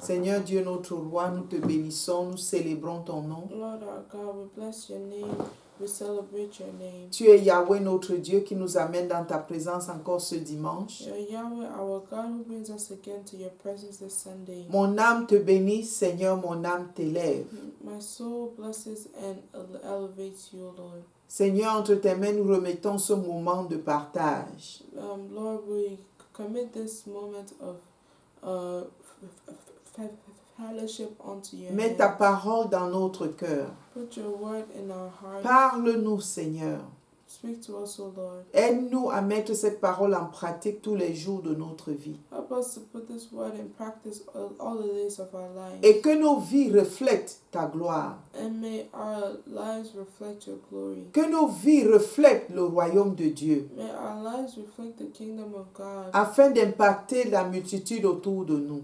Seigneur Dieu, notre roi, nous te bénissons, nous célébrons ton nom. Lord our God, we bless your name, we celebrate your name. Tu es Yahweh, notre Dieu, qui nous amène dans ta présence encore ce dimanche. You're Yahweh, our God, who brings us again to your presence this Sunday. Mon âme te bénit, Seigneur, mon âme t'élève. My soul blesses and elevates you, Lord. Seigneur, entre tes mains, nous remettons ce moment de partage. Lord, we commit this moment of fellowship onto your Mets ta hands. parole dans notre cœur. Put your word in our hearts. Parle-nous, Seigneur. Speak to us, O Lord. Aide-nous à mettre cette parole en pratique tous les jours de notre vie. Help us to put this word in practice all the days of our lives. Et que nos vies reflètent ta gloire. And may our lives reflect your glory. Que nos vies reflètent le royaume de Dieu. May our lives reflect the kingdom of God. Afin d'impacter la multitude autour de nous.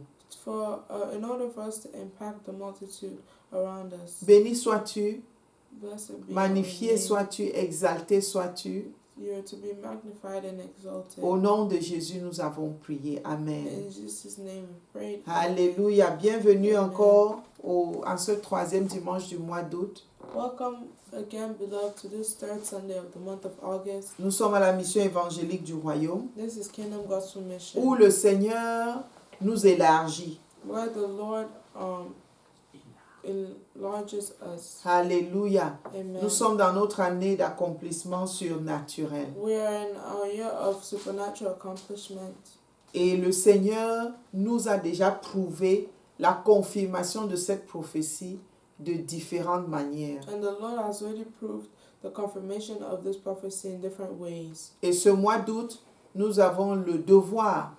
In order for us to impact the multitude around us. Béni sois-tu, Blessed be magnifié your name. sois-tu, exalté sois-tu. You are to be magnified and exalted. Au nom de Jésus, nous avons prié. Amen. In Jesus' name we pray. Alléluia. Bienvenue Amen. encore en ce troisième dimanche du mois d'août. Welcome again, beloved, to this third Sunday of the month of August. Nous sommes à la mission évangélique du royaume This is Kingdom Gospel Mission, où le Seigneur nous élargit. where the Lord enlarges us. Alléluia. Amen. Nous sommes dans notre année d'accomplissement surnaturel. We are in our year of supernatural accomplishment. Et le Seigneur nous a déjà prouvé la confirmation de cette prophétie de différentes manières. And the Lord has already proved the confirmation of this prophecy in different ways. Et ce mois d'août, nous avons le devoir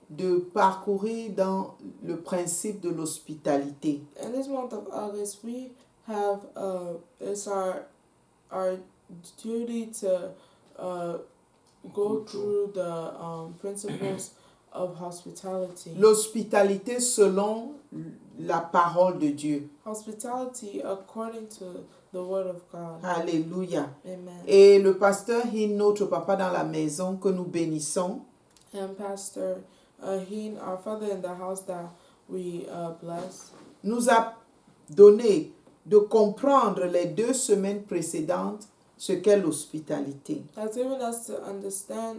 de parcourir dans le principe de l'hospitalité. In this month of August, we have it's our duty to go through the principles of hospitality. L'hospitalité selon la parole de Dieu. Hospitality according to the word of God. Alléluia. Amen. Et le pasteur Hin, notre papa dans la maison que nous bénissons, And Pastor Heen, our father in the house that we bless, nous a donné de comprendre les 2 semaines précédentes ce qu'est l'hospitalité, has given us to understand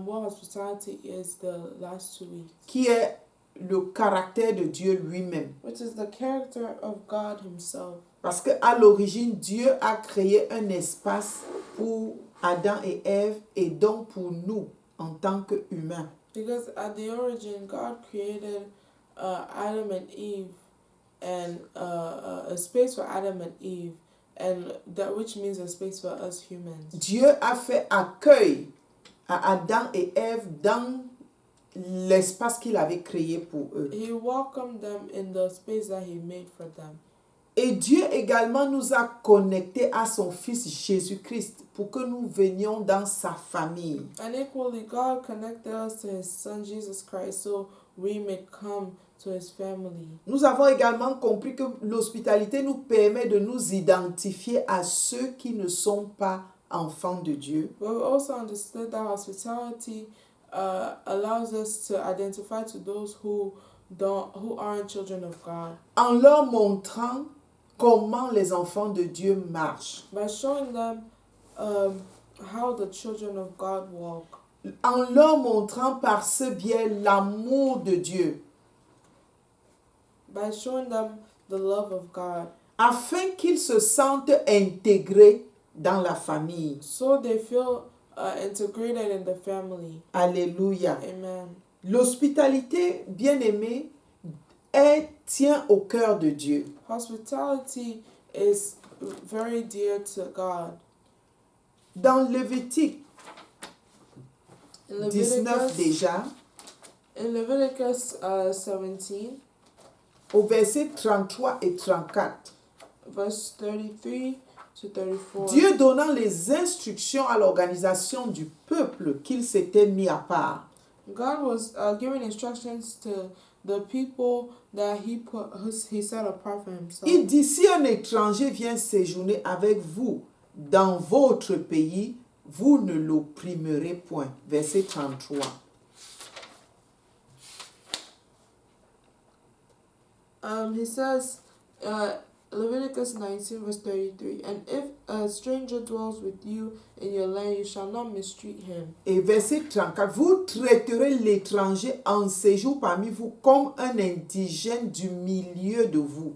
what hospitality is the last 2 weeks, qui est le caractère de Dieu lui-même. which is the character of God himself. Parce qu'à l'origine, Dieu a créé un espace pour Adam et Ève et donc pour nous en tant qu'humains. Because at the origin, God created Adam and Eve, and a space for Adam and Eve, and that which means a space for us humans. Dieu a fait accueil à Adam et Ève dans l'espace qu'il avait créé pour eux. He welcomed them in the space that he made for them. Et Dieu également nous a connectés à son Fils Jésus-Christ pour que nous venions dans sa famille. And equally, God connected us to his son Jesus Christ so we may come to his family. Nous avons également compris que l'hospitalité nous permet de nous identifier à ceux qui ne sont pas enfants de Dieu. But we also understood that hospitality allows us to identify to those who aren't children of God, En leur montrant comment les enfants de Dieu marchent. by showing them how the children of God walk, En leur montrant par ce biais l'amour de Dieu. by showing them the love of God, Afin qu'ils se sentent intégrés dans la famille. so they feel integrated in the family. Alléluia. Amen. L'hospitalité, bien-aimée, tient au cœur de Dieu. Hospitality is very dear to God. Dans Lévitique In 19 déjà, in Leviticus 17, au verset 33 et 34, verse 33 to 34, Dieu donnant les instructions à l'organisation du peuple qu'il s'était mis à part. God was giving instructions to the people that he set apart for himself. Il dit, si un étranger vient séjourner avec vous dans votre pays, vous ne l'opprimerez point. Verset 33. He says, Leviticus 19 verse 33, and if a stranger dwells with you in your land, you shall not mistreat him. Et verset 34, vous traiterez l'étranger en séjour parmi vous comme un indigène du milieu de vous.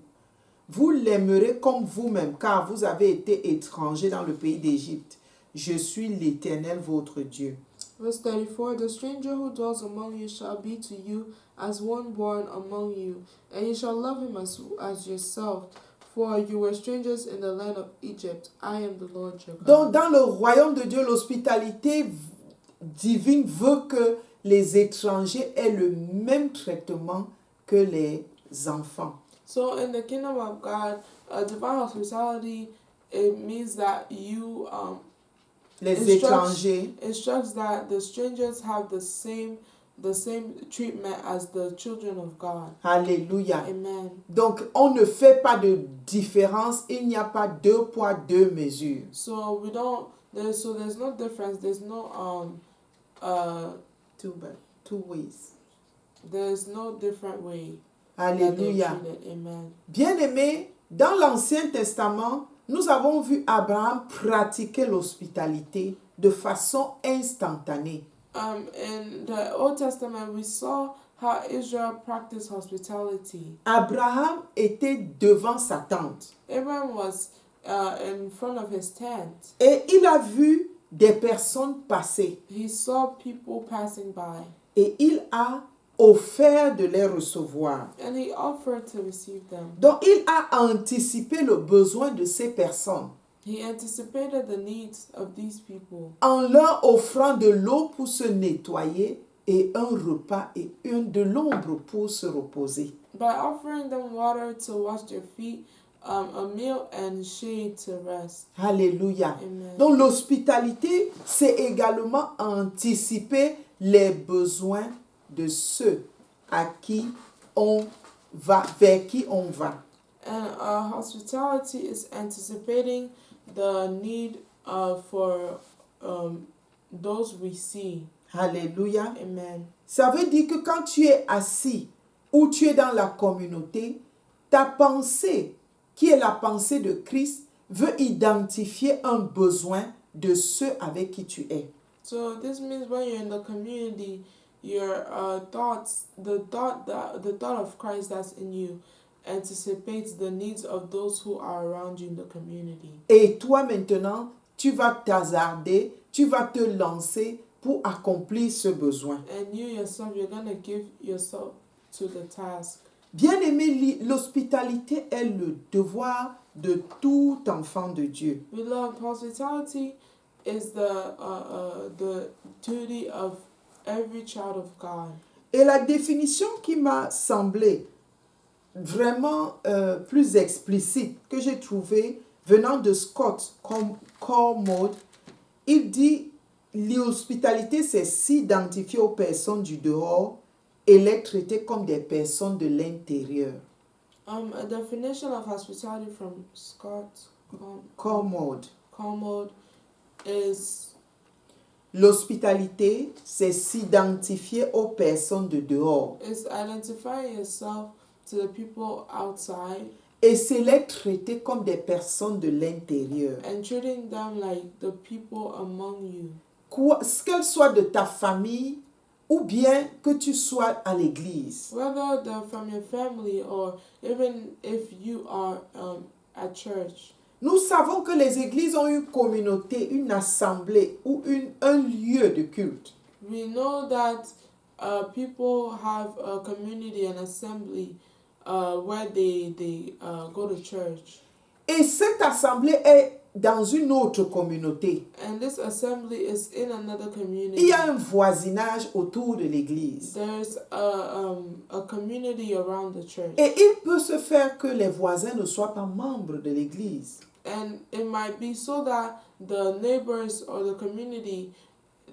Vous l'aimerez comme vous-même, car vous avez été étranger dans le pays d'Égypte. Je suis l'Éternel, votre Dieu. Verse 34, the stranger who dwells among you shall be to you as one born among you, and you shall love him as yourself. For you were strangers in the land of Egypt. I am the Lord your God. Donc, dans le royaume de Dieu, l'hospitalité divine veut que les étrangers aient le même traitement que les enfants. So in the kingdom of God, divine hospitality, it means that you Les étrangers instructs that the strangers have the same treatment as the children of God. Alléluia. Amen. Donc, on ne fait pas de différence. Il n'y a pas deux poids, deux mesures. So there's no difference. There's no Two ways. there's no different way. Alléluia. Amen. Bien-aimés, dans l'Ancien Testament, nous avons vu Abraham pratiquer l'hospitalité de façon instantanée. In the Old Testament, we saw how Israel practiced hospitality. Abraham était devant sa tente. Abraham was in front of his tent. Et il a vu des personnes passer. He saw people passing by. Et il a offert de les recevoir. And he offered to receive them. Donc, il a anticipé le besoin de ces personnes He anticipated the needs of these people en leur offrant de l'eau pour se nettoyer et un repas et de l'ombre pour se reposer. by offering them water to wash their feet, a meal and shade to rest. Alléluia. Amen. Donc, l'hospitalité, c'est également anticiper les besoins de ceux à qui on va, vers qui on va. And hospitality is anticipating the need for those we see. Alléluia. Amen. Ça veut dire que quand tu es assis ou tu es dans la communauté, ta pensée, qui est la pensée de Christ, veut identifier un besoin de ceux avec qui tu es. So this means when you're in the community, your thoughts, the thought of Christ that's in you, anticipates the needs of those who are around you in the community. Et toi maintenant, tu vas t'hasarder, tu vas te lancer pour accomplir ce besoin. And you yourself, you're going to give yourself to the task. Bien-aimé, l'hospitalité est le devoir de tout enfant de Dieu. Beloved, hospitality is the duty of every child of God. Et la définition qui m'a semblé vraiment plus explicite que j'ai trouvée venant de Scott Cormode, il dit l'hospitalité, c'est s'identifier aux personnes du dehors et les traiter comme des personnes de l'intérieur. A definition of hospitality from Scott Cormode. is l'hospitalité, c'est s'identifier aux personnes de dehors. Is identifying yourself to the people outside. Et c'est les traiter comme des personnes de l'intérieur. And treating them like the people among you. Qu'elles soient de ta famille ou bien que tu sois à l'église. Whether they're from your family or even if you are at church. Nous savons que les églises ont une communauté, une assemblée ou un lieu de culte. We know that people have a community and assembly where they go to church. Et cette assemblée est dans une autre communauté. And this assembly is in another community. Il y a un voisinage autour de l'église. There's a community around the church. Et il peut se faire que les voisins ne soient pas membres de l'église. And it might be so that the neighbors or the community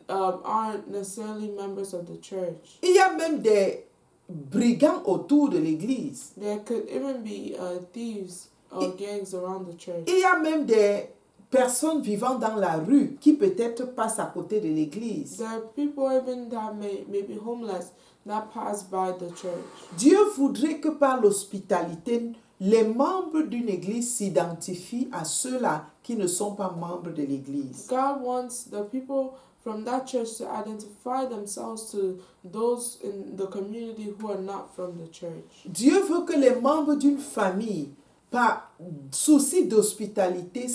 aren't necessarily members of the church. Il y a même des brigands autour de l'église. There could even be thieves or gangs around the church. Il y a même des personnes vivant dans la rue qui peut-être passent à côté de l'église. There are people even that may be homeless that pass by the church. Dieu voudrait que par l'hospitalité, les membres d'une église s'identifient à ceux-là qui ne sont pas membres de l'église. God wants the people from that church to identify themselves to those in the community who are not from the church. Dieu veut que les membres d'une famille, par souci d'hospitalité,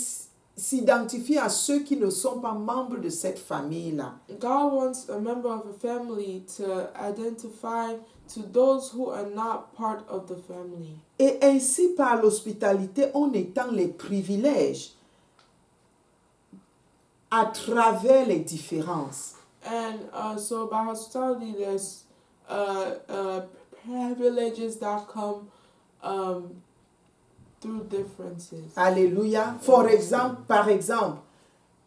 s'identifient à ceux qui ne sont pas membres de cette famille-là. God wants a member of a family to identify to those who are not part of the family. Et ainsi, par l'hospitalité, on étend les privilèges à travers les différences. And so by hospitality, there's privileges that come through differences. Alléluia. Par exemple,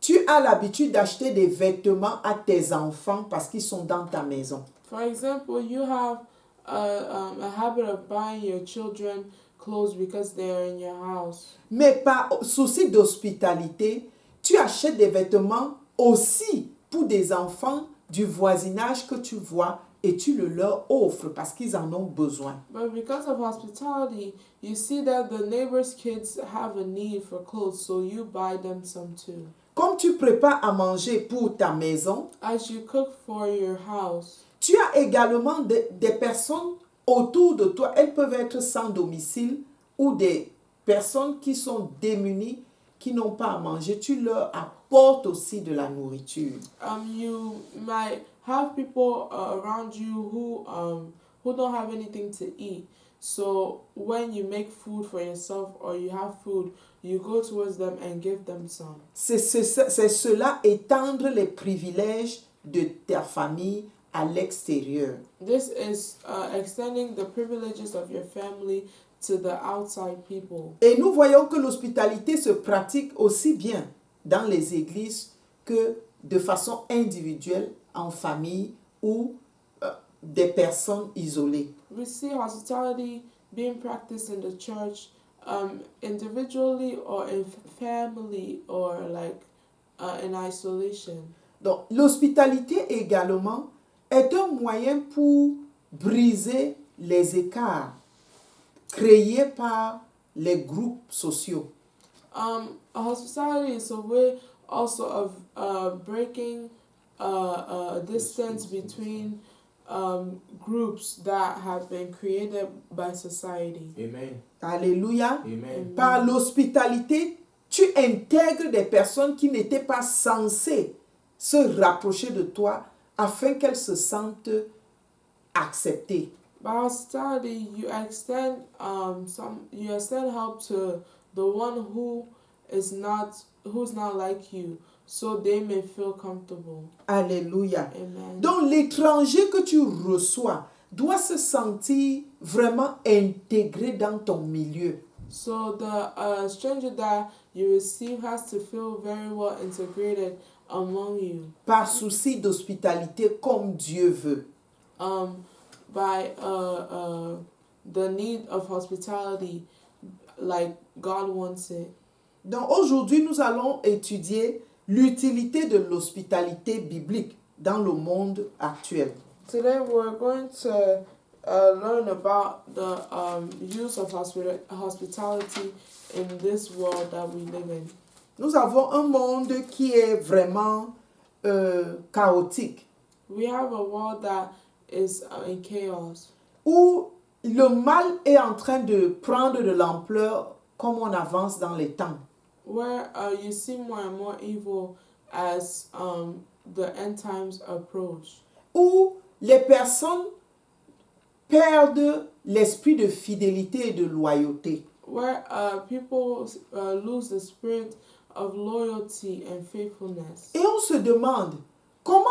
tu as l'habitude d'acheter des vêtements à tes enfants parce qu'ils sont dans ta maison. For example, you have a habit of buying your children clothes because they are in your house. Mais par souci d'hospitalité, tu achètes des vêtements aussi pour des enfants du voisinage que tu vois et tu le leur offres parce qu'ils en ont besoin. But because of hospitality, you see that the neighbors' kids have a need for clothes, so you buy them some too. Comme tu prépares à manger pour ta maison, As you cook for your house, tu as également des personnes autour de toi. Elles peuvent être sans domicile ou des personnes qui sont démunies, qui n'ont pas à manger. Tu leur apportes aussi de la nourriture. you might have people around you who don't have anything to eat. So when you make food for yourself or you have food, you go towards them and give them some. C'est cela, étendre les privilèges de ta famille à l'extérieur. This is extending the privileges of your family to the outside people. Et nous voyons que l'hospitalité se pratique aussi bien dans les églises que de façon individuelle, en famille ou des personnes isolées. We see hospitality being practiced in the church individually or in family or like in isolation. Donc, l'hospitalité également est un moyen pour briser les écarts créés par les groupes sociaux. Hospitality is a way also of breaking a distance between groups that have been created by society. Amen. Alléluia. Amen. Par l'hospitalité, tu intègres des personnes qui n'étaient pas censées se rapprocher de toi afin qu'elles se sentent acceptées. By hospitality, you extend help to the one who's not like you, so they may feel comfortable. Alléluia. Amen. Donc l'étranger que tu reçois doit se sentir vraiment intégré dans ton milieu. So the stranger that you receive has to feel very well integrated among you. Par souci d'hospitalité comme Dieu veut. By the need of hospitality, like God wants it. Donc aujourd'hui, nous allons étudier l'utilité de l'hospitalité biblique dans le monde actuel. Today we're going to learn about the use of hospitality in this world that we live in. Nous avons un monde qui est vraiment chaotique, We have a world that is in chaos, où le mal est en train de prendre de l'ampleur comme on avance dans les temps. where you see more and more evil as the end times approach, Où les personnes perdent l'esprit de fidélité et de loyauté. where people lose the spirit of loyalty and faithfulness. Et on se demande comment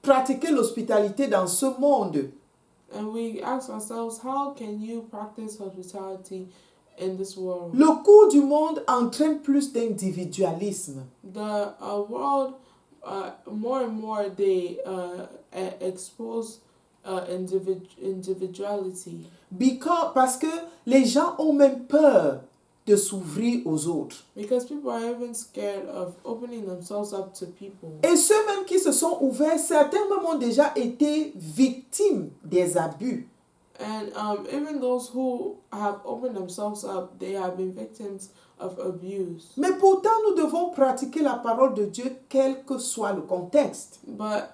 pratiquer l'hospitalité dans ce monde And we ask ourselves, how can you practice hospitality in this world? Le cours du monde entraîne plus d'individualisme. The world, more and more, they expose individuality. Parce que les gens ont même peur de s'ouvrir aux autres. Because people are even scared of opening themselves up to people. Et ceux même qui se sont ouverts, certains même ont déjà été victimes des abus. And even those who have opened themselves up, they have been victims of abuse. Mais pourtant, nous devons pratiquer la parole de Dieu quel que soit le contexte. But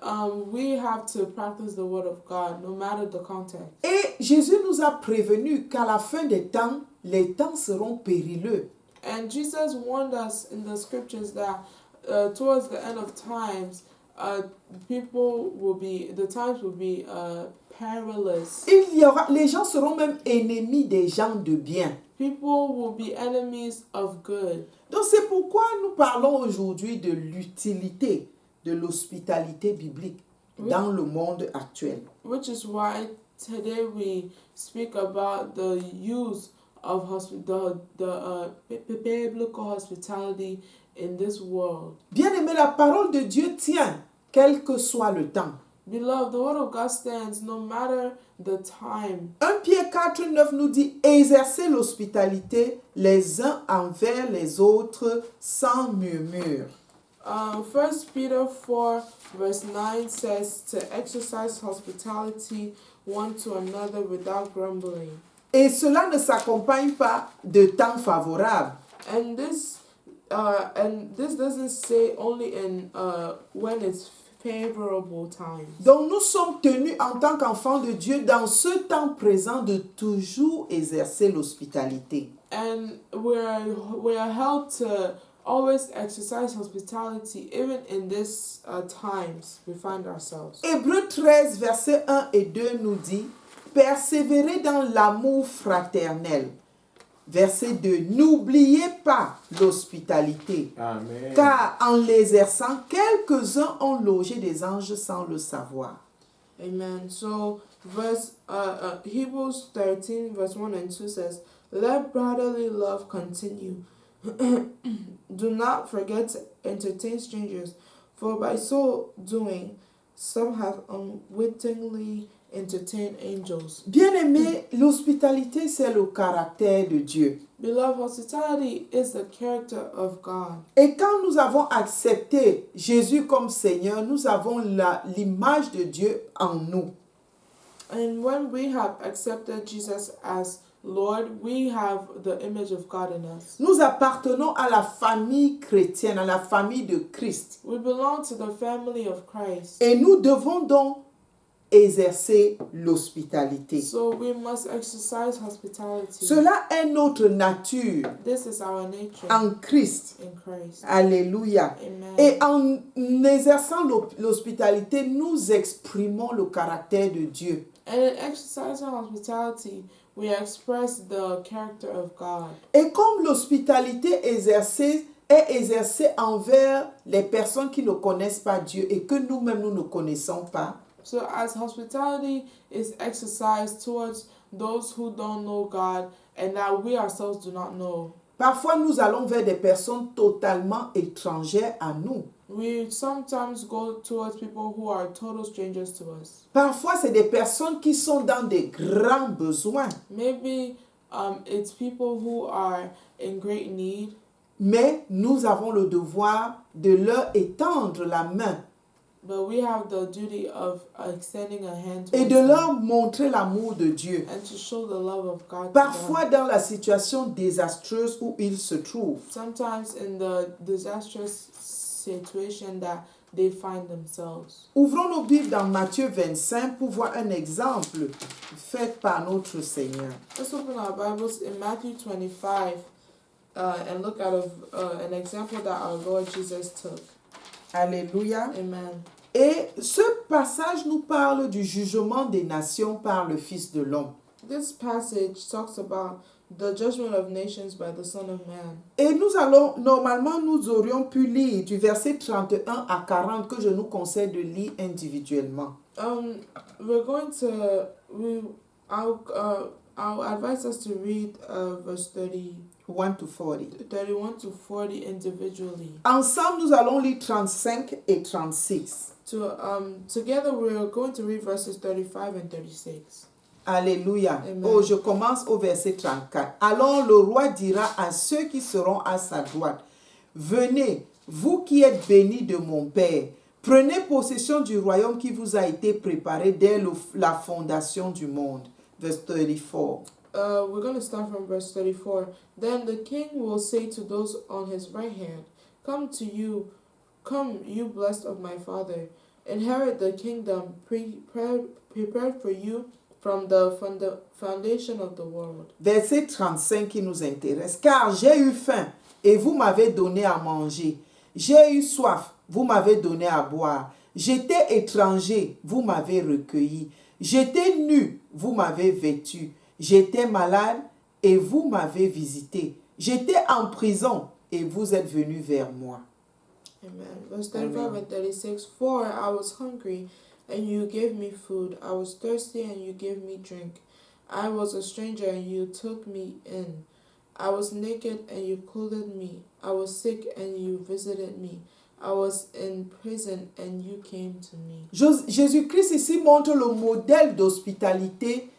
we have to practice the word of God, no matter the context. Et Jésus nous a prévenus qu'à la fin des temps, les temps seront périlleux. And Jesus warned us in the scriptures that towards the end of times, the times will be perilous. Les gens seront même ennemis des gens de bien. People will be enemies of good. Donc c'est pourquoi nous parlons aujourd'hui de l'utilité de l'hospitalité biblique dans le monde actuel. Which is why today we speak about the use of biblical hospitality in this world. Bien-aimé, la parole de Dieu tient, quel que soit le temps. Beloved, the word of God stands no matter the time. 1 Pierre 4:9 nous dit exercer l'hospitalité les uns envers les autres sans murmure. 1 Peter 4 verse 9 says to exercise hospitality one to another without grumbling. Et cela ne s'accompagne pas de temps favorables. And this doesn't say only in when it's favorable times. Donc nous sommes tenus en tant qu'enfants de Dieu dans ce temps présent de toujours exercer l'hospitalité. And we are held to always exercise hospitality even in these times we find ourselves. Hébreux 13 versets 1 et 2 nous dit persévérez dans l'amour fraternel. Verset 2. N'oubliez pas l'hospitalité. Amen. Car en l'exerçant, quelques-uns ont logé des anges sans le savoir. Amen. So Hebrews 13 verse 1 and 2 says, let brotherly love continue. Do not forget to entertain strangers, for by so doing, some have unwittingly entertained angels. Bien-aimé, l'hospitalité, c'est le caractère de Dieu. Beloved, hospitality is the character of God. Et quand nous avons accepté Jésus comme Seigneur, nous avons l'image de Dieu en nous. And when we have accepted Jesus as Lord, we have the image of God in us. Nous appartenons à la famille chrétienne, à la famille de Christ. We belong to the family of Christ. Et nous devons donc exercer l'hospitalité. So we must exercise hospitality. Cela est notre nature This is our nature en Christ. in Christ. Alléluia. Amen. Et en exerçant l'hospitalité, nous exprimons le caractère de Dieu. And in exercising hospitality, we express the character of God. Et comme l'hospitalité est exercée envers les personnes qui ne connaissent pas Dieu et que nous-mêmes nous ne connaissons pas, So as hospitality is exercised towards those who don't know God and that we ourselves do not know, parfois nous allons vers des personnes totalement étrangères à nous. we sometimes go towards people who are total strangers to us. Parfois, c'est des personnes qui sont dans des grands besoins. Maybe it's people who are in great need, Mais nous avons le devoir de leur étendre la main but we have the duty of extending a hand et towards de them leur montrer l'amour de Dieu. and to show the love of God to Parfois them. dans la situation désastreuse où ils se trouvent. Sometimes in the disastrous situation that they find themselves. Ouvrons nos Bibles dans Matthieu 25 pour voir un exemple fait par notre Seigneur. Let's open our Bibles in Matthew 25 and look at an example that our Lord Jesus took. Alléluia. Amen. Et ce passage nous parle du jugement des nations par le Fils de l'homme. This passage talks about the judgment of nations by the Son of Man. Et normalement, nous aurions pu lire du verset 31 à 40 que je nous conseille de lire individuellement. I'll advise us to read verse 1 to 40. 31 to 40 individually. Ensemble, nous allons lire 35 et 36. Together we're going to read verses 35 and 36. Alléluia. Amen. Oh, je commence au verset 34. Alors le roi dira à ceux qui seront à sa droite, venez, vous qui êtes bénis de mon Père, prenez possession du royaume qui vous a été préparé dès la fondation du monde. Verse 34. We're going to start from verse 34. Then the king will say to those on his right hand, come, you blessed of my father, inherit the kingdom prepared for you from the foundation of the world. Verset 35 qui nous intéresse. Car j'ai eu faim et vous m'avez donné à manger. J'ai eu soif, vous m'avez donné à boire. J'étais étranger, vous m'avez recueilli. J'étais nu, vous m'avez vêtu. J'étais malade et vous m'avez visité. J'étais en prison et vous êtes venu vers moi. Amen. Verse 35 and 36. For I was hungry and you gave me food. I was thirsty and you gave me drink. I was a stranger and you took me in. I was naked and you clothed me. I was sick and you visited me. I was in prison and you came to me. Jésus-Christ ici montre le modèle d'hospitalité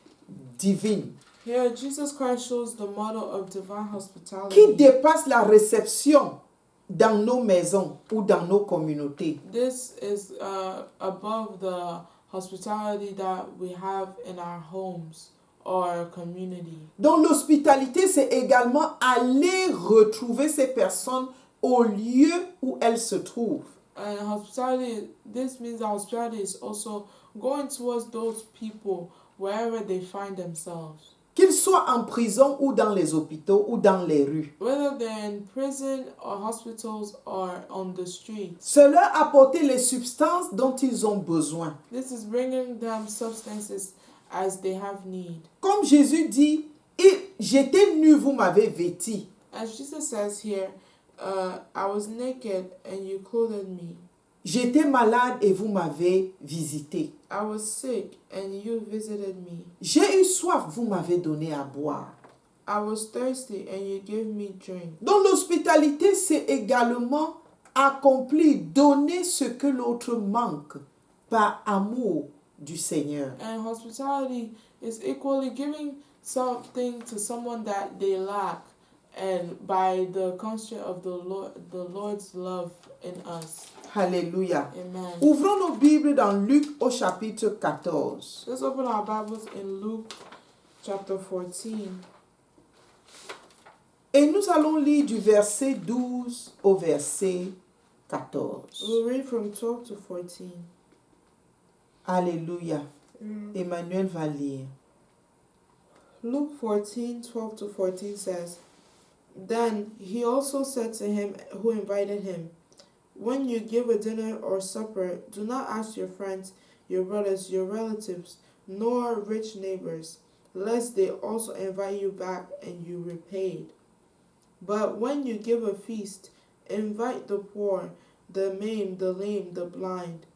divine. Here, Jesus Christ shows the model of divine hospitality Qui dépasse la réception dans nos maisons ou dans nos communautés. This is above the hospitality that we have in our homes or community. Donc l'hospitalité, c'est également aller retrouver ces personnes au lieu où elles se trouvent. And hospitality, this means that hospitality is also going towards those people wherever they find themselves. Qu'ils soient en prison ou dans les hôpitaux ou dans les rues. Whether they're in prison or hospitals or on the streets. C'est leur apporter les substances dont ils ont besoin. This is bringing them substances as they have need. Comme Jésus dit, j'étais nu, vous m'avez vêti. As Jesus says here, I was naked and you clothed me. J'étais malade et vous m'avez visité. I was sick and you visited me. J'ai eu soif, vous m'avez donné à boire. I was thirsty and you gave me drink. Donc l'hospitalité, c'est également accomplir, donner ce que l'autre manque par amour du Seigneur. And hospitality is equally giving something to someone that they lack, and by the constraint of the Lord's love in us. Alléluia. Amen. Ouvrons nos Bibles dans Luc au chapitre 14. Let's open our Bibles in Luke chapter 14. Et nous allons lire du verset 12 au verset 14. We'll read from 12 to 14. Alléluia. Emmanuel va lire. Luke 14, 12 to 14 says, Then he also said to him who invited him, When you give a dinner or supper, do not ask your friends, your brothers, your relatives, nor rich neighbors, lest they also invite you back and you repaid. But when you give a feast, invite the poor, the maimed, the lame, the blind,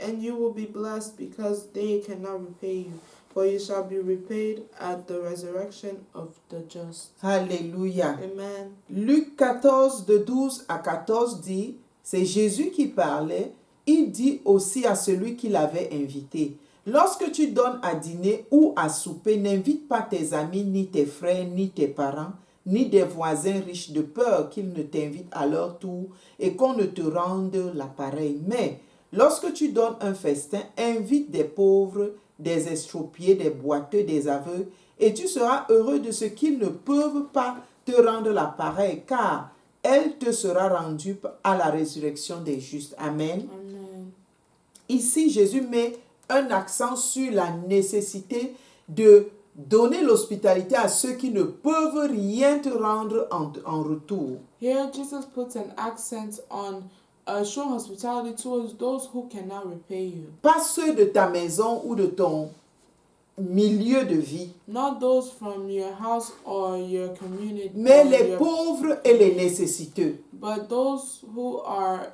and you will be blessed because they cannot repay you, for you shall be repaid at the resurrection of the just. Alléluia. Amen. Luc 14, de 12 à 14 dit, c'est Jésus qui parlait, il dit aussi à celui qui l'avait invité, lorsque tu donnes à dîner ou à souper, n'invite pas tes amis, ni tes frères, ni tes parents, ni des voisins riches, de peur qu'ils ne t'invitent à leur tour et qu'on ne te rende l'appareil. Mais lorsque tu donnes un festin, invite des pauvres, des estropiés, des boiteux, des aveugles, et tu seras heureux de ce qu'ils ne peuvent pas te rendre l'appareil, car elle te sera rendue à la résurrection des justes. Amen. Amen. Ici, Jésus met un accent sur la nécessité de donner l'hospitalité à ceux qui ne peuvent rien te rendre en retour. Here, Jesus puts an accent on showing hospitality towards those who cannot repay you. Pas ceux de ta maison ou de ton milieu de vie, Not those from your house or your community, mais or les your- pauvres et les nécessiteux. but those who are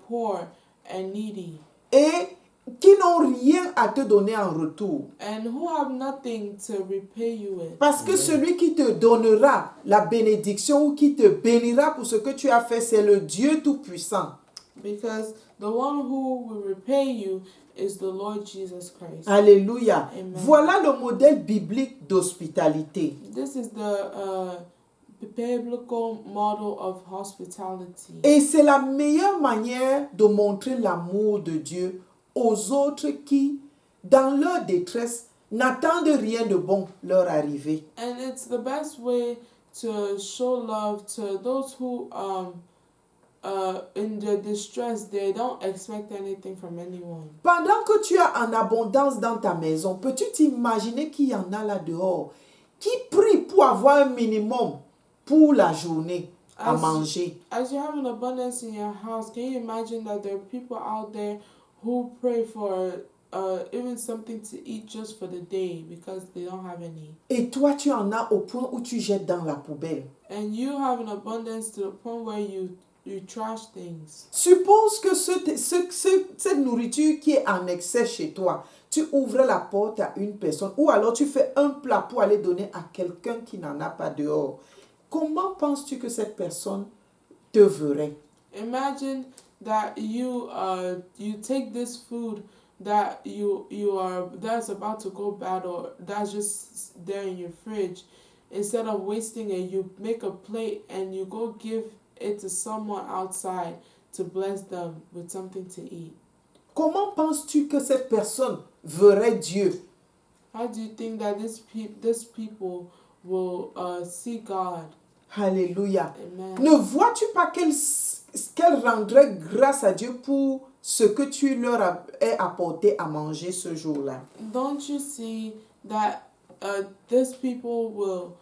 poor and needy, Et qui n'ont rien à te donner en retour. and who have nothing to repay you with. Parce que celui qui te donnera la bénédiction ou qui te bénira pour ce que tu as fait, c'est le Dieu Tout-Puissant. Because The one who will repay you is the Lord Jesus Christ. Alléluia. Amen. Voilà le modèle biblique d'hospitalité. This is the biblical model of hospitality. Et c'est la meilleure manière de montrer l'amour de Dieu aux autres qui, dans leur détresse, n'attendent rien de bon leur arrivée. And it's the best way to show love to those who in their distress, they don't expect anything from anyone. Pendant que tu as en abondance dans ta maison, peux-tu t'imaginer qu'il y en a là dehors qui prient pour avoir un minimum pour la journée à manger? As you have an abundance in your house, can you imagine that there are people out there who pray for even something to eat just for the day because they don't have any? Et toi, tu en as au point où tu jettes dans la poubelle. And you have an abundance to the point where you trash things. Suppose que cette nourriture qui est en excès chez toi, tu ouvres la porte à une personne ou alors tu fais un plat pour aller donner à quelqu'un qui n'en a pas dehors. Comment penses-tu que cette personne te verrait? Imagine that you take this food that that's about to go bad or that's just there in your fridge. Instead of wasting it, you make a plate and you go give it to someone outside to bless them with something to eat. Comment penses-tu que cette personne verrait Dieu? How do you think that this people will see God? Alléluia. Amen. Ne vois-tu pas qu'elle rendrait grâce à Dieu pour ce que tu leur as apporté à manger ce jour-là? Don't you see that these people will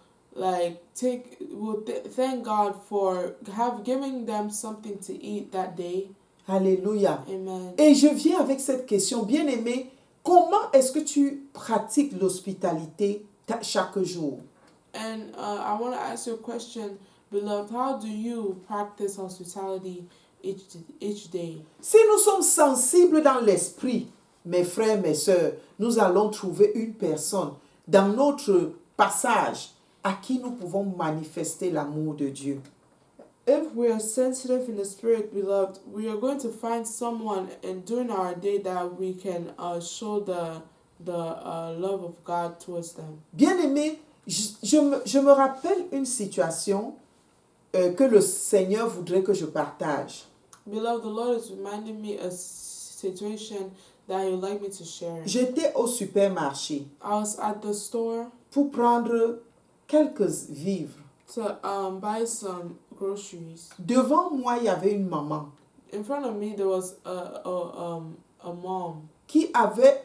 thank God for giving them something to eat that day? Alléluia. Amen. Et je viens avec cette question, bien-aimé, comment est-ce que tu pratiques l'hospitalité chaque jour? And I want to ask you a question, beloved. How do you practice hospitality each day? Si nous sommes sensibles dans l'esprit, mes frères, mes sœurs, nous allons trouver une personne dans notre passage à qui nous pouvons manifester l'amour de Dieu. If we are sensitive in the spirit, beloved, we are going to find someone during our day that we can show the love of God towards them. Bien-aimé, je me rappelle une situation que le Seigneur voudrait que je partage. Beloved, the Lord is reminding me a situation that He would like me to share. J'étais au supermarché I was at the store pour prendre quelques vivres. to buy some groceries. Devant moi, il y avait une maman In front of me, there was a mom qui avait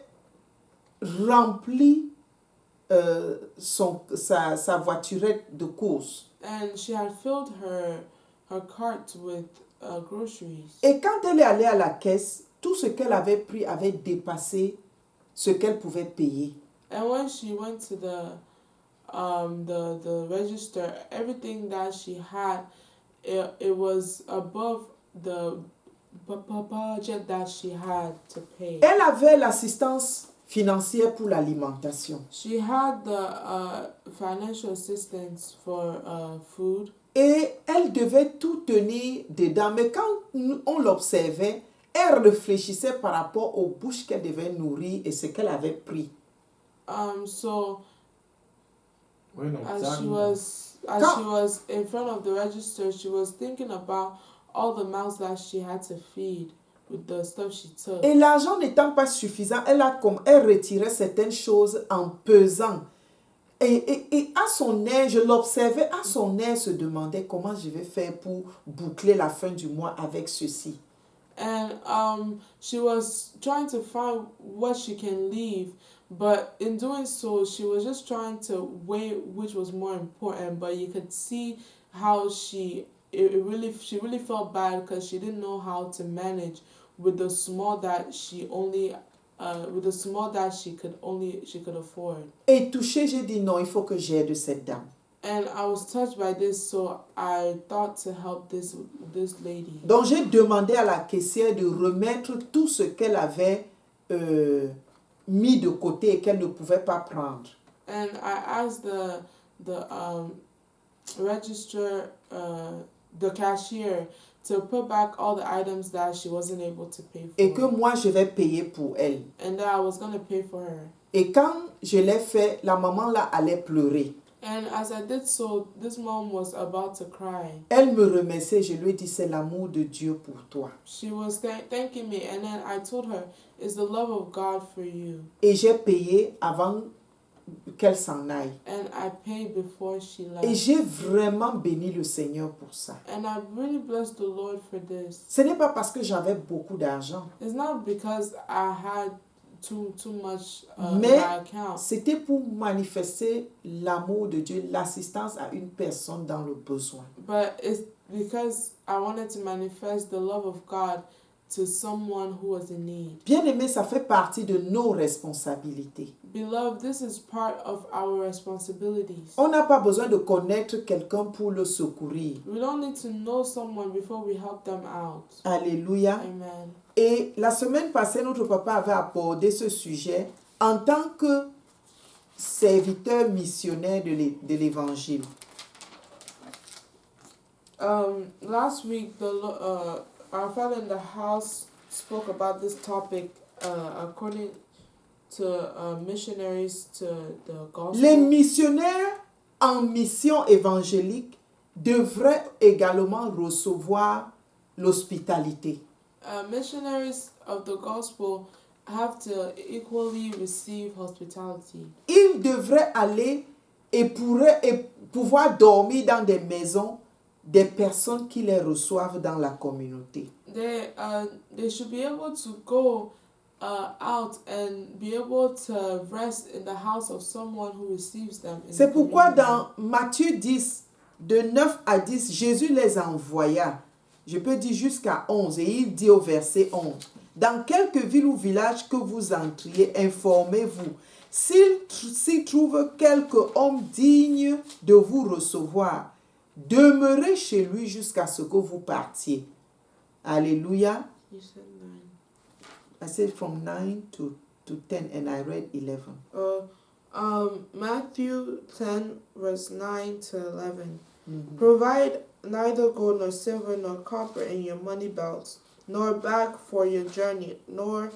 rempli sa voiturette de course. and she had filled her cart with groceries. Et quand elle est allée à la caisse, tout ce qu'elle avait pris avait dépassé ce qu'elle pouvait payer. And when she went to the register, everything that she had, it was above the budget that she had to pay. Elle avait l'assistance financière pour l'alimentation. She had the financial assistance for food. Et elle devait tout tenir dedans. Mais quand on l'observait, elle réfléchissait par rapport aux bouches qu'elle devait nourrir et ce qu'elle avait pris. So as she Quand- was in front of the register, she was thinking about all the mouths that she had to feed with the stuff she took. Et l'argent n'étant pas suffisant, elle retirait certaines choses en pesant. Et à son air, je l'observais, à son air se demandait comment je vais faire pour boucler la fin du mois avec ceci. And she was trying to find what she can leave, but in doing so, she was just trying to weigh which was more important. But you could see how she really felt bad because she didn't know how to manage with the small that she could afford. Et touché, j'ai dit non, il faut que j'aide cette dame. And I was touched by this, so I thought to help this lady. Donc j'ai demandé à la caissière de remettre tout ce qu'elle avait mis de côté et qu'elle ne pouvait pas prendre. And I asked the register, the cashier, to put back all the items that she wasn't able to pay et que for. moi je vais payer pour elle. And that I was going to pay for her. Et quand je l'ai fait, la maman là allait pleurer. And as I did so, this mom was about to cry. Elle me remerciait, je lui ai dit c'est l'amour de Dieu pour toi. She was thanking me, and then I told her, it's the love of God for you. Et j'ai payé avant qu'elle s'en aille. And I paid before she Et left. j'ai vraiment béni le Seigneur pour ça. And I really blessed the Lord for this. Ce n'est pas parce que j'avais beaucoup d'argent. It's not because I had too much in Mais my account. c'était pour manifester l'amour de Dieu, l'assistance à une personne dans le besoin. But it's because I wanted to manifest the love of God to someone who was in need. Bien-aimé, ça fait partie de nos responsabilités. Beloved, this is part of our responsibilities. On n'a pas besoin de connaître quelqu'un pour le secourir. We don't need to know someone before we help them out. Alléluia. Amen. Et la semaine passée, notre papa avait abordé ce sujet en tant que serviteur missionnaire de l'évangile. Last week, our father in the house spoke about this topic according to missionaries to the gospel. Les missionnaires en mission évangélique devraient également recevoir l'hospitalité. Missionaries of the gospel have to equally receive hospitality. Ils devraient aller et pouvoir dormir dans des maisons des personnes qui les reçoivent dans la communauté. They should be able to go out and be able to rest in the house of someone who receives them. C'est pourquoi dans Matthieu 10, de 9 à 10, Jésus les envoya. Je peux dire jusqu'à 11. Et il dit au verset 11, « Dans quelque ville ou village que vous entriez, informez-vous. S'il trouve quelque homme digne de vous recevoir, demeurez chez lui jusqu'à ce que vous partiez. » Alléluia. You said 9. I said from 9 to 10 and I read 11. Matthew 10 verse 9 to 11. Mm-hmm. Provide neither gold nor silver nor copper in your money belts, nor bag for your journey, nor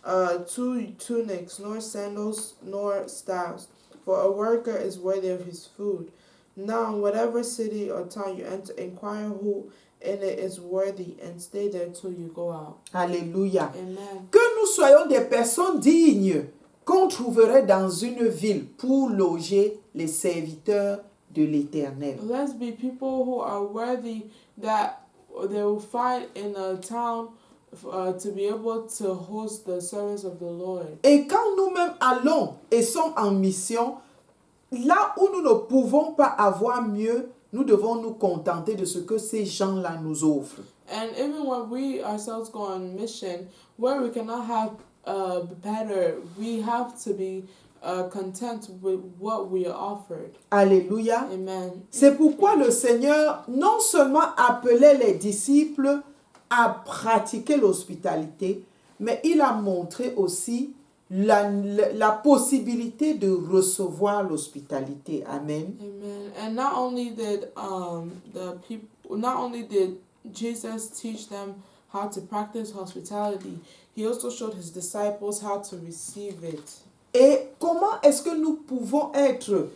2 tunics, nor sandals, nor staffs, for a worker is worthy of his food. Now, whatever city or town you enter, inquire who in it is worthy, and stay there till you go out. Alléluia. Amen. Que nous soyons des personnes dignes qu'on trouverait dans une ville pour loger les serviteurs de l'Éternel. Let's be people who are worthy that they will find in a town to be able to host the service of the Lord. Et quand nous-mêmes allons et sommes en mission, là où nous ne pouvons pas avoir mieux, nous devons nous contenter de ce que ces gens-là nous offrent. And even when we ourselves go on mission, where we cannot have better, we have to be content with what we are offered. Alléluia. Amen. C'est pourquoi le Seigneur non seulement appelait les disciples à pratiquer l'hospitalité, mais il a montré aussi la possibilité de recevoir l'hospitalité. Amen. Amen. And not only did Jesus teach them how to practice hospitality, he also showed his disciples how to receive it. Et comment est-ce que nous pouvons être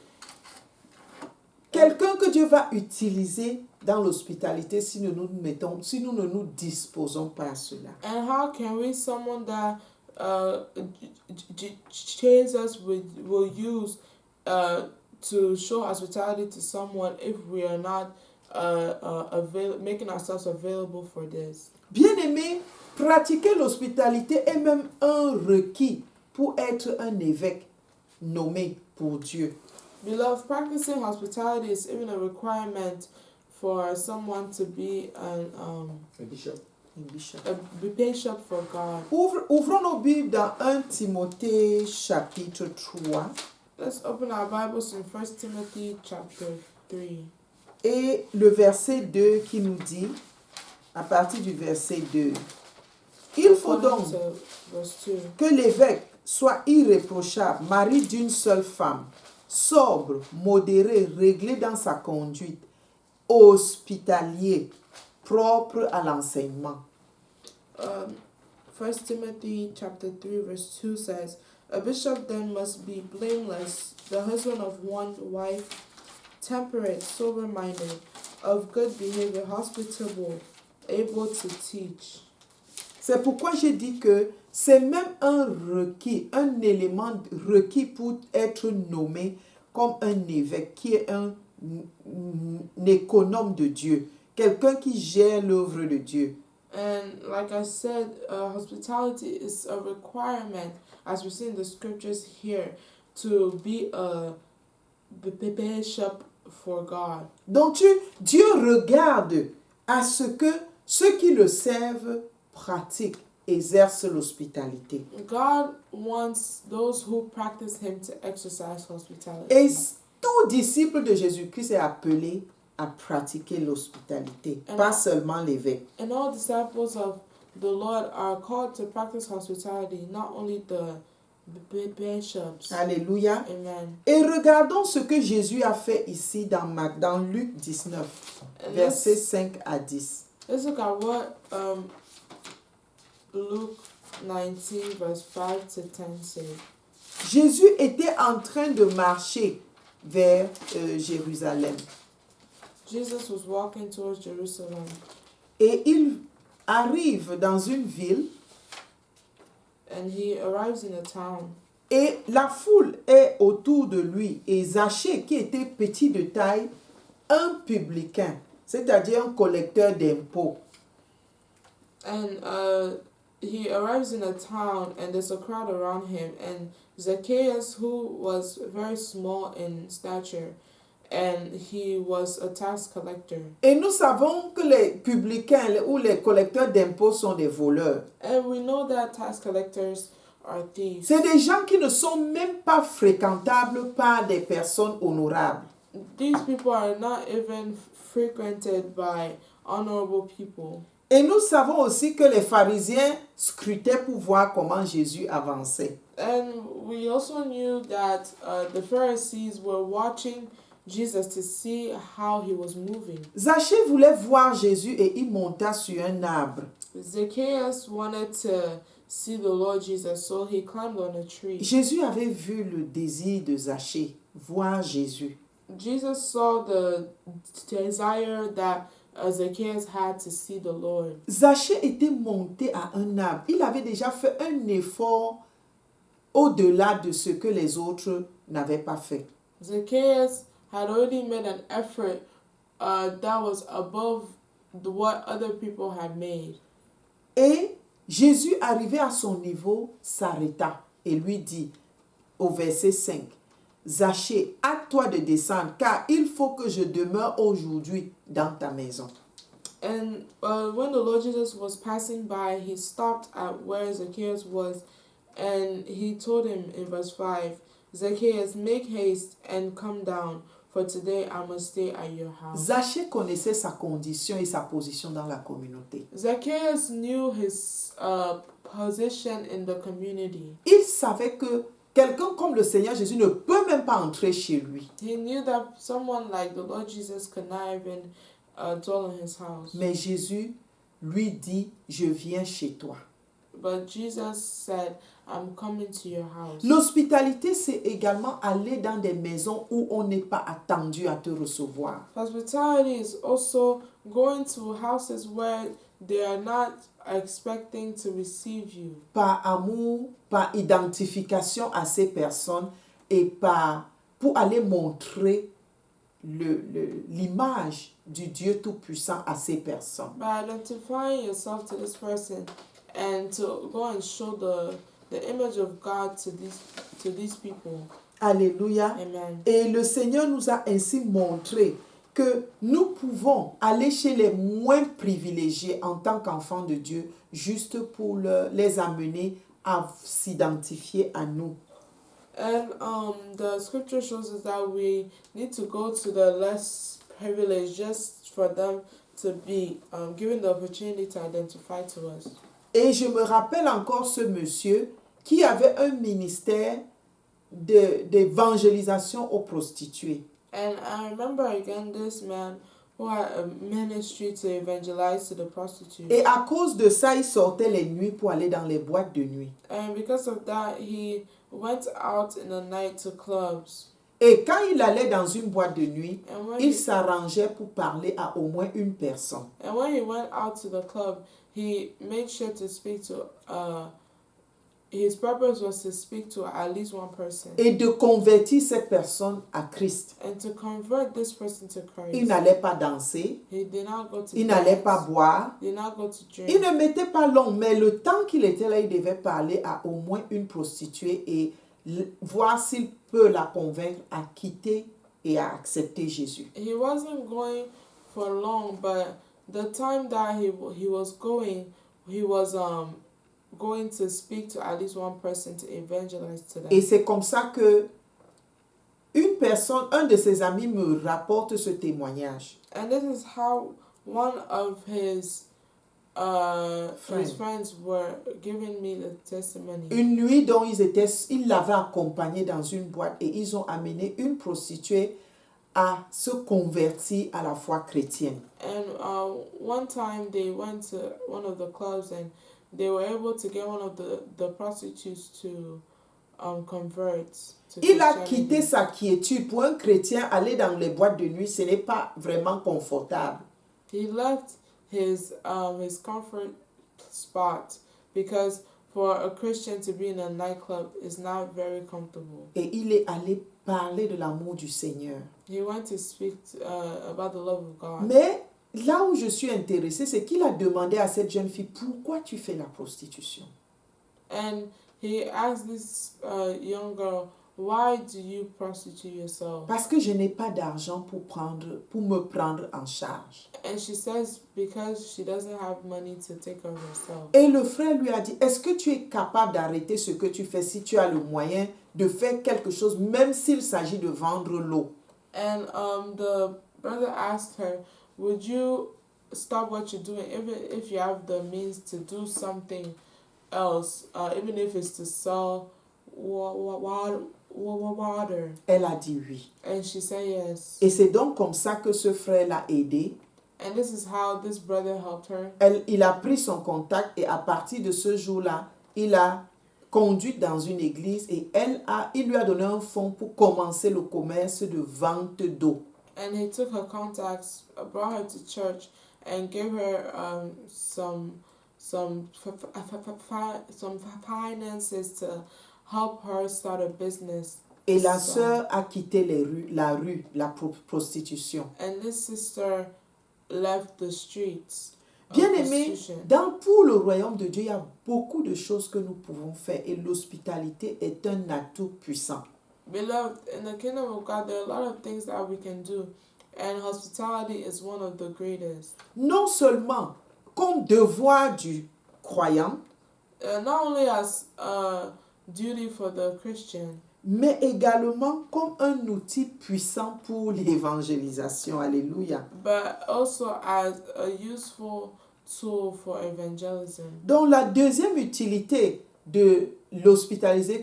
quelqu'un que Dieu va utiliser dans l'hospitalité si nous ne nous disposons pas à cela? And how can we someone that Jesus will use to show hospitality to someone if we are not making ourselves available for this? Bien-aimé, pratiquer l'hospitalité est même un requis pour être un évêque nommé pour Dieu. Beloved, practicing hospitality is even a requirement for someone to be A bishop. a bishop for God. Ouvrons nos Bibles dans 1 Timothée chapitre 3 Let's open our Bibles in 1 Timothy chapter 3. et le verset 2 qui nous dit, à partir du verset 2, il faut donc Verse 2. que l'évêque soit irréprochable, mari d'une seule femme, sobre, modéré, réglé dans sa conduite, hospitalier, propre à l'enseignement. 1 Timothy chapter 3 verse 2 says, "A bishop then must be blameless, the husband of one wife, temperate, sober-minded, of good behavior, hospitable, able to teach." C'est pourquoi j'ai dit que c'est même un requis, un élément requis pour être nommé comme un évêque, qui est un économe de Dieu, quelqu'un qui gère l'œuvre de Dieu. And like I said, hospitality is a requirement, as we see in the scriptures here, to be a bishop for God. Donc Dieu regarde à ce que ceux qui le servent pratiquent, exercent l'hospitalité. God wants those who practice Him to exercise hospitality. Et tout disciple de Jésus-Christ est appelé à pratiquer l'hospitalité, pas seulement l'évêque. And all disciples of the Lord are called to practice hospitality, not only the bishops. Alléluia. Amen. Et regardons ce que Jésus a fait ici dans Luc 19, versets 5 à 10. Let's look at what Luke 19 verse 5 to 10 says. Jésus était en train de marcher vers Jérusalem. Jesus was walking towards Jerusalem. Et il arrive dans une ville. And he arrives in a town. Et la foule est autour de lui. Et Zachée, qui était petit de taille, un publicain, c'est-à-dire un collecteur d'impôts. And he arrives in a town, and there's a crowd around him. And Zacchaeus, who was very small in stature, and he was a tax collector. Et nous savons que les publicains ou les collecteurs d'impôts sont des voleurs. And we know that tax collectors are thieves. C'est des gens qui ne sont même pas fréquentables par des personnes honorables. These people are not even frequented by honorable people. Et nous savons aussi que les pharisiens scrutaient pour voir comment Jésus avançait. And we also knew that the Pharisees were watching Jesus to see how he was moving. Zachée voulait voir Jésus et il monta sur un arbre. Zacchaeus wanted to see the Lord Jesus, so he climbed on a tree. Jésus avait vu le désir de Zachée, voir Jésus. Jesus saw the desire that Zacchaeus had to see the Lord. Zachée était monté à un arbre. Il avait déjà fait un effort au-delà de ce que les autres n'avaient pas fait. Zacchaeus had already made an effort that was above what other people had made. Et Jésus, arrivé à son niveau, s'arrêta et lui dit au verset 5, Zachée, hâte-toi de descendre, car il faut que je demeure aujourd'hui dans ta maison. And when the Lord Jesus was passing by, he stopped at where Zacchaeus was, and he told him in verse 5, Zacchaeus, make haste and come down, for today I must stay at your house. Zachée connaissait sa condition et sa position dans la communauté. Zacchaeus knew his position in the community. Il savait que quelqu'un comme le Seigneur Jésus ne peut même pas entrer chez lui. He knew that someone like the Lord Jesus could not even dwell in his house. Mais Jésus lui dit, je viens chez toi. But Jesus said, I'm coming to your house. L'hospitalité, c'est également aller dans des maisons où on n'est pas attendu à te recevoir. Hospitality is also going to houses where they are not expecting to receive you. Par amour, par identification à ces personnes et pour aller montrer l'image du Dieu Tout-Puissant à ces personnes. By identifying yourself to this person and to go and show the image of God to these people. Alléluia. Amen. Et le Seigneur nous a ainsi montré que nous pouvons aller chez les moins privilégiés en tant qu'enfants de Dieu, juste pour les amener à s'identifier à nous. And the scripture shows us that we need to go to the less privileged just for them to be given the opportunity to identify to us. Et je me rappelle encore ce monsieur qui avait un ministère d'évangélisation aux prostituées. And I remember again this man who had a ministry to evangelize to the prostitutes. Et à cause de ça, il sortait les nuits pour aller dans les boîtes de nuit. And because of that, he went out in the night to clubs. Et quand il allait dans une boîte de nuit, And when, il s'arrangeait pour parler à au moins une personne. and when he went out to the club, he made sure to speak to, his purpose was to speak to at least one person. Et de convertir cette personne à Christ. And to convert this person to Christ. Il n'allait pas danser, He did not go to il dance, n'allait pas boire, did not go to drink. il ne mettait pas long, mais le temps qu'il était là, il devait parler à au moins une prostituée et voir s'il peut la convaincre à quitter et à accepter Jésus. He wasn't going for long, but the time that he was going, he was going to speak to at least one person to evangelize to them. Et c'est comme ça que une personne, un de ses amis me rapporte ce témoignage. And this is how one of his friends were giving me the testimony. Une nuit dont ils l'avaient accompagné dans une boîte et ils ont amené une prostituée à se convertir à la foi chrétienne. And one time they went to one of the clubs and they were able to get one of the prostitutes to convert to Il a Christianity. quitté sa quiétude. Pour un chrétien, aller dans les boîtes de nuit, ce n'est pas vraiment confortable. He left his comfort spot because for a Christian to be in a nightclub is not very comfortable. Et il est allé parler de l'amour du Seigneur. He went to speak about the love of God. Mais là où je suis intéressée, c'est qu'il a demandé à cette jeune fille, pourquoi tu fais la prostitution? And he asked this young girl, why do you prostitute yourself? Parce que je n'ai pas d'argent pour me prendre en charge. And she says because she doesn't have money to take care of herself. Et le frère lui a dit, est-ce que tu es capable d'arrêter ce que tu fais si tu as le moyen de faire quelque chose, même s'il s'agit de vendre l'eau? And the brother asked her, would you stop what you're doing even if you have the means to do something else, even if it's to sell water? Elle a dit oui. And she said yes. Et c'est donc comme ça que ce frère l'a aidée. And this is how this brother helped her. Il a pris son contact et à partir de ce jour-là, il a conduite dans une église et il lui a donné un fonds pour commencer le commerce de vente d'eau. And he took her contacts, brought her to church, and gave her some finances to help her start a business. Et la sœur a quitté la prostitution. And this sister left the streets. Bien-aimés, pour le royaume de Dieu, il y a beaucoup de choses que nous pouvons faire et l'hospitalité est un atout puissant. Beloved, in the kingdom of God, there are a lot of things that we can do, and hospitality is one of the greatest. Non seulement comme devoir du croyant, not only as a duty for the Christian, mais également comme un outil puissant pour l'évangélisation. Alléluia. but also as a useful tool for evangelism. Donc la deuxième utilité de l'hospitalité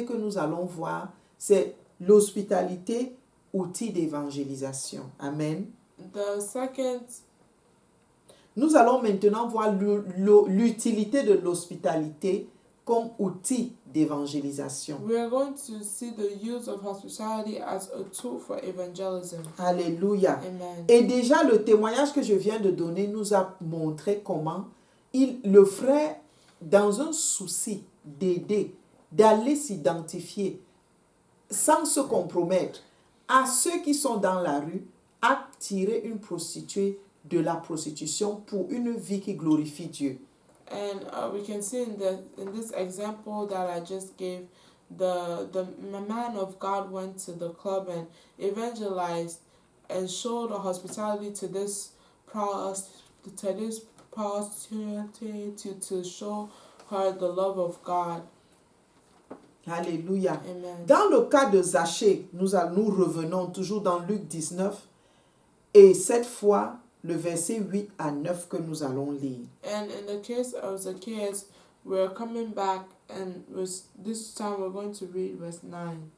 que nous allons voir, c'est l'hospitalité outil d'évangélisation. Amen. The second, Nous allons maintenant voir l'utilité de l'hospitalité comme outil d'évangélisation. we are going to see the use of hospitality as a tool for evangelism. Alléluia. Amen. Et déjà, le témoignage que je viens de donner nous a montré comment le frère, dans un souci d'aider, d'aller s'identifier sans se compromettre à ceux qui sont dans la rue, a tiré une prostituée de la prostitution pour une vie qui glorifie Dieu. And we can see in this example that I just gave, the man of God went to the club and evangelized and showed hospitality to this prostitute to show her the love of God. Alléluia. Amen. Dans le cas de Zachée, nous revenons toujours dans Luc 19 et cette fois le verset 8 à 9 que nous allons lire. And in the case of Zacchaeus, we're coming back and this time we're going to read verse 9.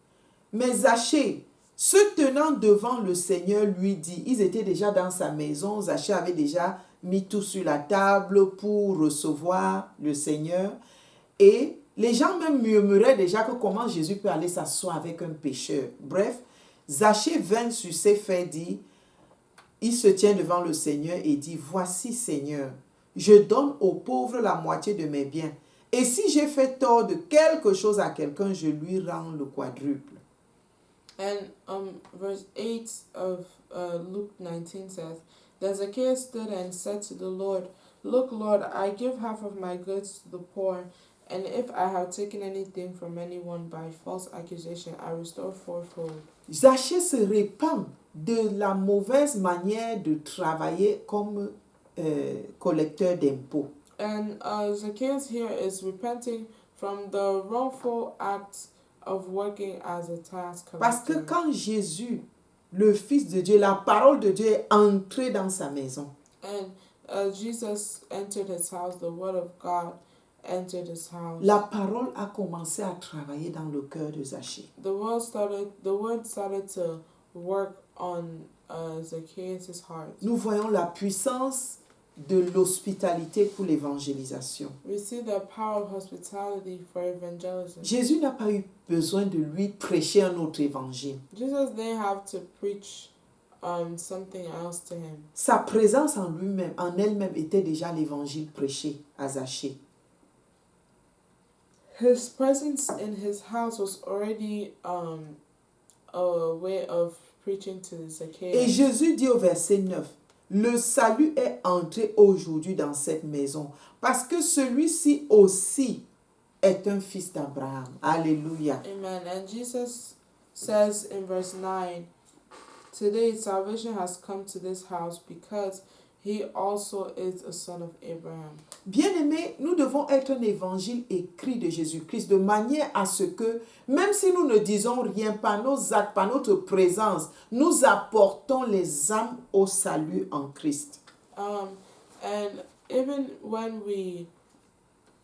Mais Zachée, Se tenant devant le Seigneur, lui dit, ils étaient déjà dans sa maison, Zachée avait déjà mis tout sur la table pour recevoir le Seigneur. Et les gens même murmuraient déjà que comment Jésus peut aller s'asseoir avec un pécheur. Bref, Zachée vint sur ses faits, dit, il se tient devant le Seigneur et dit, voici Seigneur, je donne aux pauvres la moitié de mes biens. Et si j'ai fait tort de quelque chose à quelqu'un, je lui rends le quadruple. And verse 8 of Luke 19 says, Then Zacchaeus stood and said to the Lord, Look, Lord, I give half of my goods to the poor, and if I have taken anything from anyone by false accusation, I restore fourfold. Zachée se répand de la mauvaise manière de travailler comme collecteur d'impôts. And Zacchaeus here is repenting from the wrongful act of working as a tax collector. Parce que quand Jésus, le Fils de Dieu, la parole de Dieu est entrée dans sa maison, And Jesus entered his house, the word of God entered his house. la parole a commencé à travailler dans le cœur de Zachée. The word started to work on Zacchaeus' heart. Nous voyons la puissance de l'hospitalité pour l'évangélisation. We see the power of hospitality for evangelism. Jésus n'a pas eu besoin de lui prêcher un autre évangile. Jesus didn't have to preach something else to him. Sa présence en lui-même, en elle-même, était déjà l'évangile prêché à Zachée. His presence in his house was already a way of preaching to Et Zacchaeus. Jésus dit au verset 9, le salut est entré aujourd'hui dans cette maison, parce que celui-ci aussi est un fils d'Abraham. Alléluia. Amen. And Jesus says in verse 9, Today salvation has come to this house because he also is a son of Abraham. Bien-aimés, nous devons être un évangile écrit de Jésus-Christ de manière à ce que, même si nous ne disons rien, par nos actes, par notre présence, nous apportons les âmes au salut en Christ. And even when we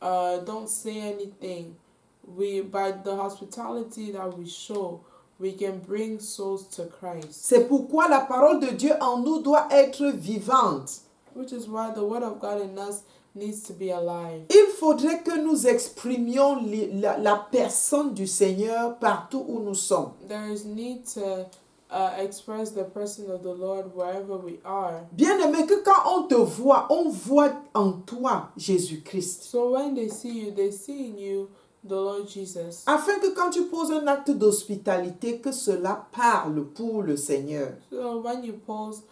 don't say anything, by the hospitality that we show, we can bring souls to Christ. C'est pourquoi la parole de Dieu en nous doit être vivante. Which is why the word of God in us needs to be alive. Il faudrait que nous exprimions la personne du Seigneur partout où nous sommes. There is need to express the person of the Lord wherever we are. Bien-aimé, que quand on te voit, on voit en toi Jésus-Christ. So when they see in you the Lord Jesus. Afin que quand tu poses un acte d'hospitalité, que cela parle pour le Seigneur. So when you pose